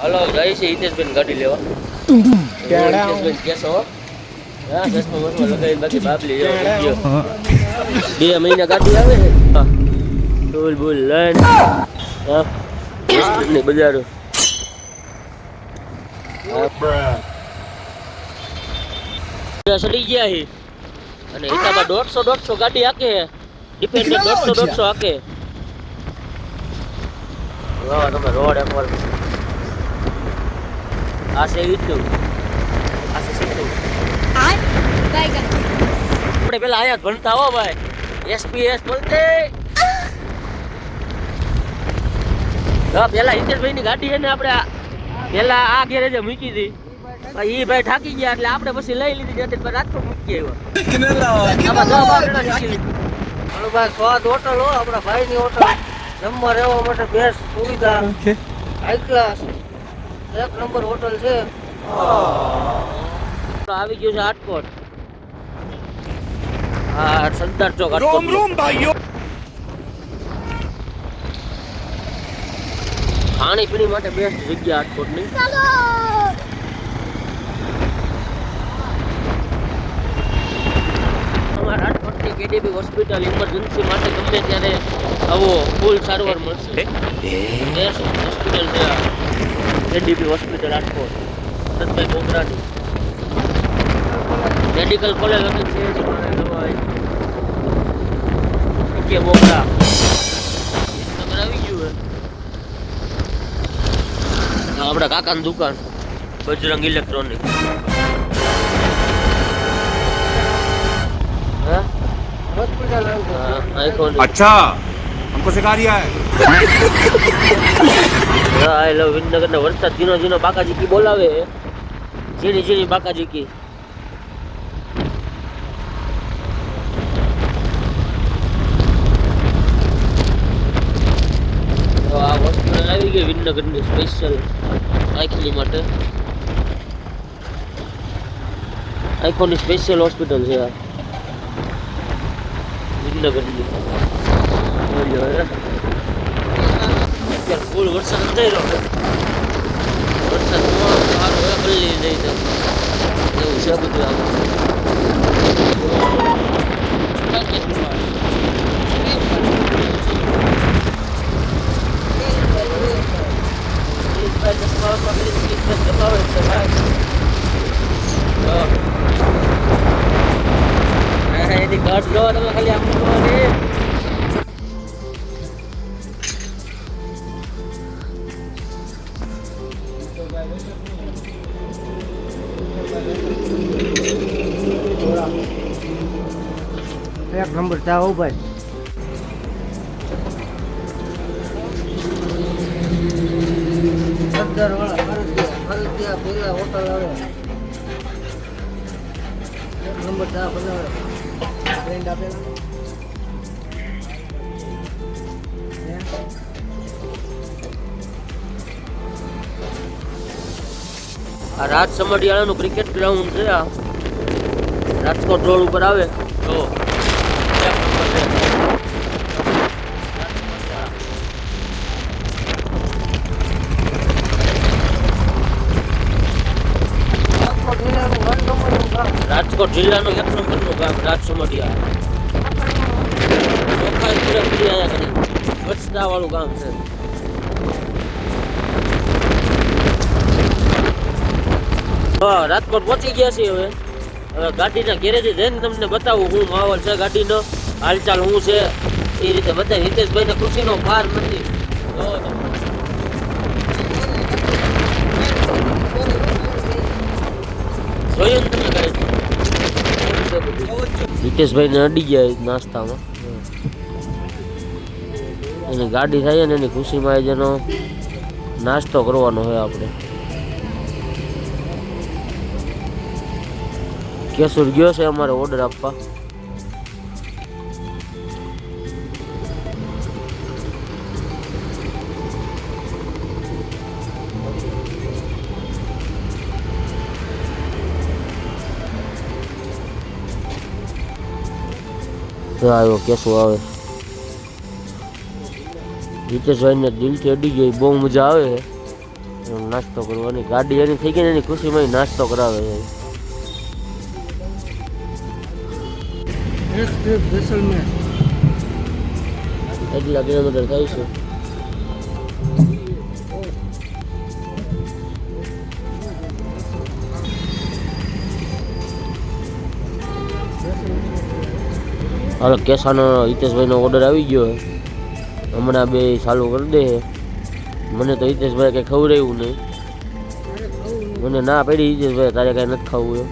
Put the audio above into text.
Hello જઈ છે હિતેશભાઈ ગાડી લેવા હિતેશભાઈ કેસો હા ચશ્મા બસમાં લગાવી બાકી બાબલી જેવો 2 મહિના ગાડી આવે છે બોલ બોલ લઈને હા ની બજારો સડી ગયા છે અને એટામાં 150 ગાડી હાકે ડિફેન્ડર 150 હાકે તમે રોડ એકવાર આ છે ઈટું આ છે સીટું આપણે પેલા આયા ભણતા હો ભાઈ એસપીએસ બોલતે પેલા હિતેશભાઈ ની ગાડી છે ને આપણે પેલા આ ગેરેજે મૂકી હતી ઈ ભાઈ થાકી ગયા એટલે આપણે પછી લઈ લીધી જતી રાજકોટ મૂકી આવ્યા ભાઈ સ્વાદ હોટલ હો આપણા ભાઈ ની હોટલ જમવા રહેવા માટે બેસ્ટ સુવિધા હાઈ ક્લાસ એક નંબર હોટલ છે આવી ગયું છે રાજકોટ હા સરદાર ચોક રોમ રોમ ભાઈઓ ખાણી પીણી માટે બેસ્ટ જગ્યા રાજકોટ ની અમારા રાજકોટની કેડીબી હોસ્પિટલ ઇમરજન્સી માટે ગમે ત્યારે આવો ફૂલ સારવાર મળશે બેસ્ટ હોસ્પિટલ છે કેડીબી હોસ્પિટલ રાજકોટ સતભાઈ બોગરાની મેડિકલ કોલેજ છે કે બોગરા આવી ગયું આપડા કાકાની દુકાન બજરંગ ઇલેક્ટ્રોનિક अच्छा हमको सिखा दिया है आई लव विनगर ने वरसाद जीनो जीनो बाकाजी की बोलावे जीनी जीनी बाकाजी की तो आ હોસ્પિટલ આવી ગઈ વિનગર ની સ્પેશિયલ આઈખલી માટે આઈકોની સ્પેશિયલ હોસ્પિટલ છે આ વિનગરની ફૂલ વરસાદ થઈ રહ્યો વરસાદ સારો બદલી નહીં એવું છે બધું એની ઘાટ લો તમે ખાલી આમ એક નંબર ચા હો ભાઈ સરદાર વાળા ફરજિયા પેલા હોટલ આવે એક નંબર ચા બનાવે ફ્રેન્ડ આપેલા આ રાજ સમઢિયાળાનું ક્રિકેટ ગ્રાઉન્ડ છે આ રાજકોટ રોડ ઉપર આવે તો રાજકોટ જિલ્લાનું 1 નંબરનું ગામ રાજ સમઢિયાળા પૂરેપૂરી આયા કરી સ્વચ્છતા વાળું ગામ છે રાજકોટ પહોંચી ગયા છીએ હવે ગાડીના ગેરેજે જઈને તમને બતાવું હું માહોલ છે ગાડીનો હાલચાલ શું છે એ રીતે બતાવી હિતેશભાઈને ખુશીનો પાર નથી જોયું તમે કરે હિતેશભાઈને અડી ગયા નાસ્તામાં એની ગાડી થાય ને એની ખુશીમાં જેનો નાસ્તો કરવાનો હોય આપણે કેસુર ગયો છે અમારે ઓર્ડર આપવા આવ્યો કેસું આવે હિતેશભાઈને દિલથી અડી ગઈ બહુ મજા આવે નાસ્તો કરવાની ગાડી એની થઈ ગઈ ને એની ખુશીમાં નાસ્તો કરાવે છે. એટલા કિલોમીટર થાય છે. હાલો કેસાનો હિતેશભાઈનો ઓર્ડર આવી ગયો છે. હમણાં બે ચાલુ કરી દે. મને તો હિતેશભાઈ કંઈ ખવડાવ્યું નહીં. મને ના પડી હિતેશભાઈ તારે કાંઈ નથી ખાવું એમ.